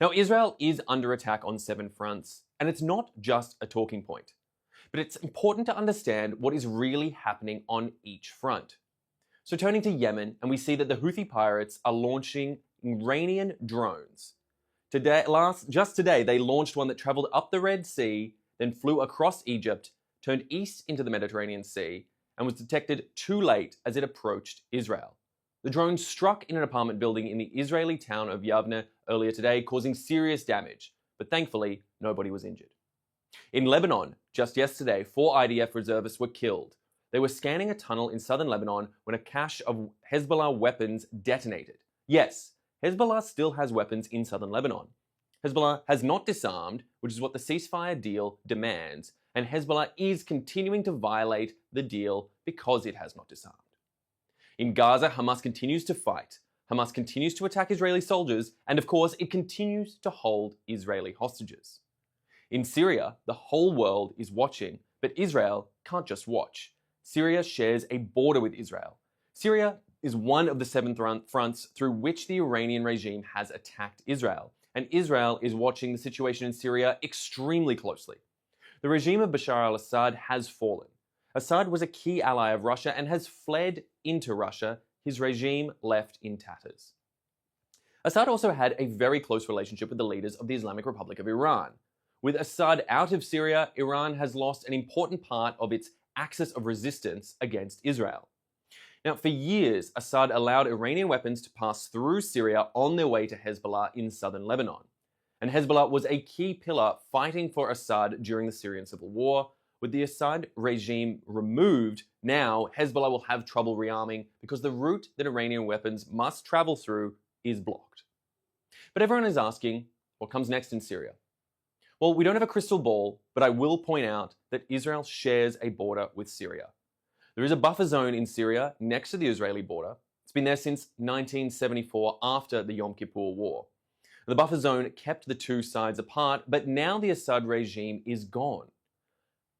Now, Israel is under attack on 7 fronts, and it's not just a talking point. But it's important to understand what is really happening on each front. So turning to Yemen, and we see that the Houthi pirates are launching Iranian drones. Just today, they launched one that traveled up the Red Sea, then flew across Egypt, turned east into the Mediterranean Sea, and was detected too late as it approached Israel. The drone struck in an apartment building in the Israeli town of Yavne earlier today, causing serious damage, but thankfully, nobody was injured. In Lebanon, just yesterday, 4 IDF reservists were killed. They were scanning a tunnel in southern Lebanon when a cache of Hezbollah weapons detonated. Yes, Hezbollah still has weapons in southern Lebanon. Hezbollah has not disarmed, which is what the ceasefire deal demands, and Hezbollah is continuing to violate the deal because it has not disarmed. In Gaza, Hamas continues to fight. Hamas continues to attack Israeli soldiers, and of course, it continues to hold Israeli hostages. In Syria, the whole world is watching, but Israel can't just watch. Syria shares a border with Israel. Syria is one of the 7 fronts through which the Iranian regime has attacked Israel, and Israel is watching the situation in Syria extremely closely. The regime of Bashar al-Assad has fallen. Assad was a key ally of Russia and has fled into Russia, his regime left in tatters. Assad also had a very close relationship with the leaders of the Islamic Republic of Iran. With Assad out of Syria, Iran has lost an important part of its axis of resistance against Israel. Now, for years, Assad allowed Iranian weapons to pass through Syria on their way to Hezbollah in southern Lebanon. And Hezbollah was a key pillar fighting for Assad during the Syrian civil war. With the Assad regime removed, now Hezbollah will have trouble rearming because the route that Iranian weapons must travel through is blocked. But everyone is asking, what comes next in Syria? Well, we don't have a crystal ball, but I will point out that Israel shares a border with Syria. There is a buffer zone in Syria next to the Israeli border. It's been there since 1974 after the Yom Kippur War. The buffer zone kept the two sides apart, but now the Assad regime is gone.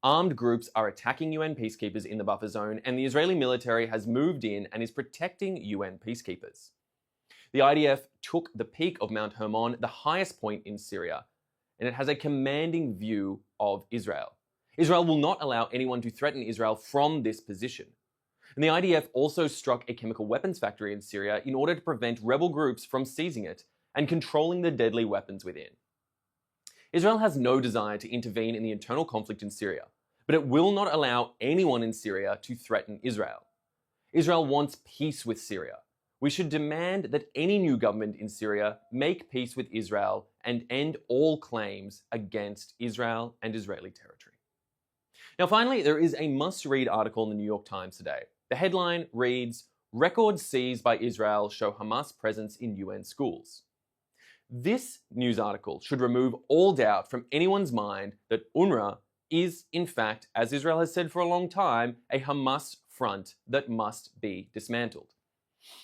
Armed groups are attacking UN peacekeepers in the buffer zone, and the Israeli military has moved in and is protecting UN peacekeepers. The IDF took the peak of Mount Hermon, the highest point in Syria, and it has a commanding view of Israel. Israel will not allow anyone to threaten Israel from this position. And the IDF also struck a chemical weapons factory in Syria in order to prevent rebel groups from seizing it and controlling the deadly weapons within. Israel has no desire to intervene in the internal conflict in Syria, but it will not allow anyone in Syria to threaten Israel. Israel wants peace with Syria. We should demand that any new government in Syria make peace with Israel and end all claims against Israel and Israeli territory. Now, finally, there is a must-read article in the New York Times today. The headline reads, "Records seized by Israel show Hamas presence in UN schools." This news article should remove all doubt from anyone's mind that UNRWA is, in fact, as Israel has said for a long time, a Hamas front that must be dismantled.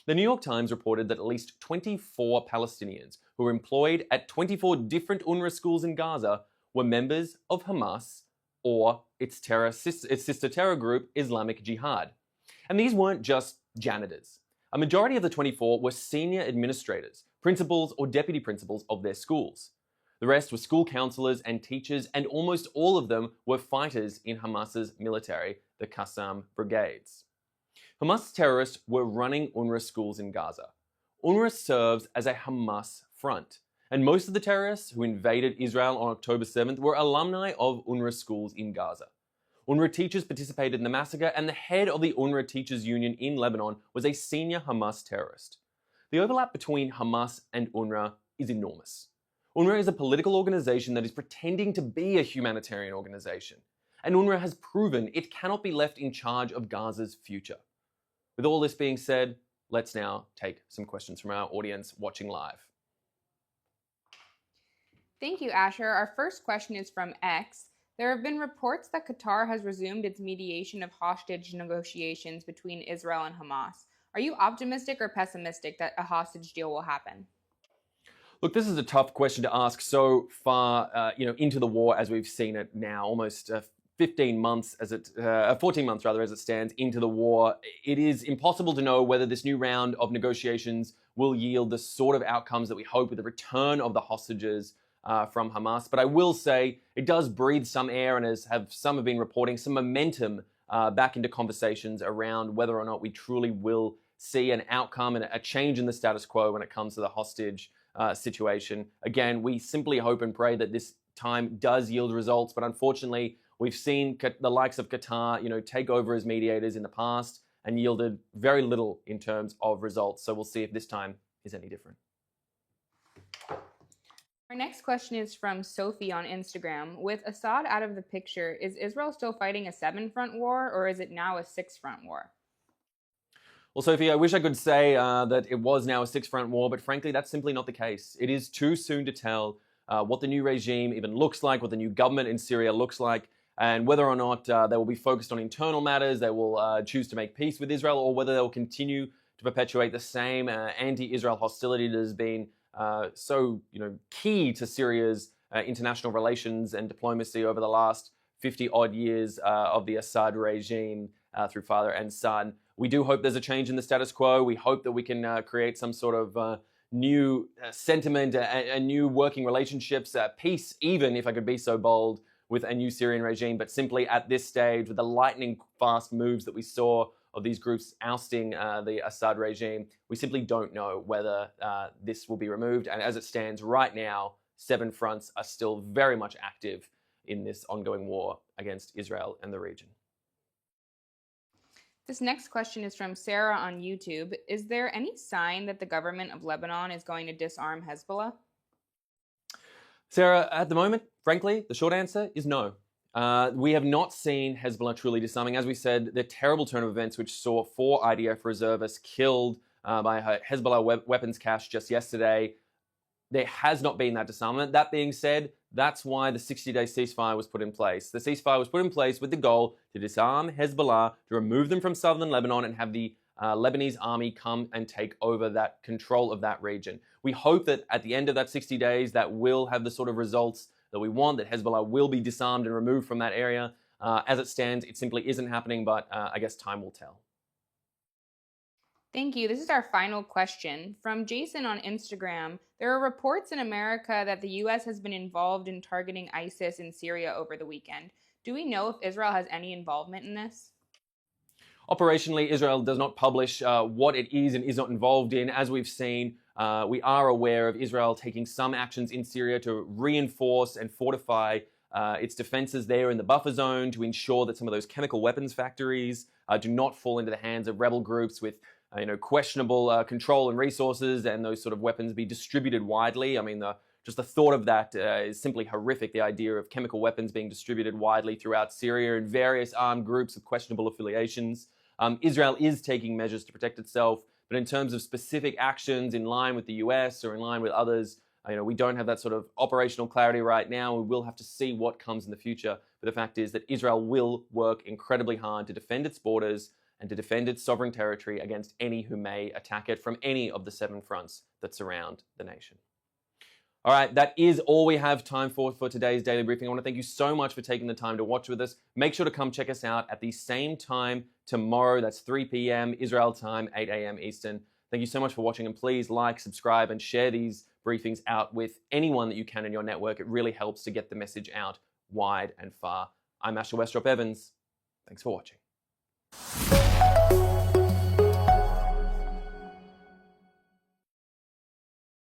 The New York Times reported that at least 24 Palestinians who were employed at 24 different UNRWA schools in Gaza were members of Hamas or its sister terror group, Islamic Jihad. And these weren't just janitors. A majority of the 24 were senior administrators, principals or deputy principals of their schools. The rest were school counselors and teachers, and almost all of them were fighters in Hamas's military, the Qassam brigades. Hamas terrorists were running UNRWA schools in Gaza. UNRWA serves as a Hamas front, and most of the terrorists who invaded Israel on October 7th were alumni of UNRWA schools in Gaza. UNRWA teachers participated in the massacre, and the head of the UNRWA Teachers Union in Lebanon was a senior Hamas terrorist. The overlap between Hamas and UNRWA is enormous. UNRWA is a political organization that is pretending to be a humanitarian organization, and UNRWA has proven it cannot be left in charge of Gaza's future. With all this being said, let's now take some questions from our audience watching live. Thank you, Asher. Our first question is from X. There have been reports that Qatar has resumed its mediation of hostage negotiations between Israel and Hamas. Are you optimistic or pessimistic that a hostage deal will happen? Look, this is a tough question to ask so far, into the war as we've seen it now, almost 14 months as it stands into the war. It is impossible to know whether this new round of negotiations will yield the sort of outcomes that we hope with the return of the hostages from Hamas. But I will say it does breathe some air, and some have been reporting some momentum back into conversations around whether or not we truly will see an outcome and a change in the status quo when it comes to the hostage situation. Again, we simply hope and pray that this time does yield results, but unfortunately, we've seen the likes of Qatar, take over as mediators in the past and yielded very little in terms of results. So we'll see if this time is any different. Our next question is from Sophie on Instagram. With Assad out of the picture, is Israel still fighting a 7-front war, or is it now a 6-front war? Well, Sophie, I wish I could say that it was now a 6-front war, but frankly, that's simply not the case. It is too soon to tell what the new regime even looks like, what the new government in Syria looks like, and whether or not they will be focused on internal matters, they will choose to make peace with Israel, or whether they will continue to perpetuate the same anti-Israel hostility that has been so key to Syria's international relations and diplomacy over the last 50-odd years of the Assad regime through father and son. We do hope there's a change in the status quo. We hope that we can create some sort of new sentiment, and new working relationships, peace even, if I could be so bold, with a new Syrian regime. But simply at this stage, with the lightning fast moves that we saw of these groups ousting the Assad regime, we simply don't know whether this will be removed. And as it stands right now, 7 fronts are still very much active in this ongoing war against Israel and the region. This next question is from Sarah on YouTube. Is there any sign that the government of Lebanon is going to disarm Hezbollah? Sarah, at the moment, frankly, the short answer is no. We have not seen Hezbollah truly disarming. As we said, the terrible turn of events which saw 4 IDF reservists killed by Hezbollah weapons cache just yesterday, there has not been that disarmament. That being said, that's why the 60-day ceasefire was put in place. The ceasefire was put in place with the goal to disarm Hezbollah, to remove them from southern Lebanon, and have the Lebanese army come and take over that control of that region. We hope that at the end of that 60 days, that will have the sort of results that we want, that Hezbollah will be disarmed and removed from that area. As it stands, it simply isn't happening, but I guess time will tell. Thank you. This is our final question. From Jason on Instagram, there are reports in America that the U.S. has been involved in targeting ISIS in Syria over the weekend. Do we know if Israel has any involvement in this? Operationally, Israel does not publish what it is and is not involved in. As we've seen, we are aware of Israel taking some actions in Syria to reinforce and fortify its defenses there in the buffer zone, to ensure that some of those chemical weapons factories do not fall into the hands of rebel groups with questionable control and resources, and those sort of weapons be distributed widely. I mean, just the thought of that is simply horrific. The idea of chemical weapons being distributed widely throughout Syria and various armed groups with questionable affiliations. Israel is taking measures to protect itself, but in terms of specific actions in line with the US or in line with others, we don't have that sort of operational clarity right now. We will have to see what comes in the future. But the fact is that Israel will work incredibly hard to defend its borders and to defend its sovereign territory against any who may attack it from any of the 7 fronts that surround the nation. All right, that is all we have time for today's Daily Briefing. I want to thank you so much for taking the time to watch with us. Make sure to come check us out at the same time tomorrow. That's 3 p.m. Israel time, 8 a.m. Eastern. Thank you so much for watching, and please like, subscribe, and share these briefings out with anyone that you can in your network. It really helps to get the message out wide and far. I'm Westropp-Evans. Thanks for watching.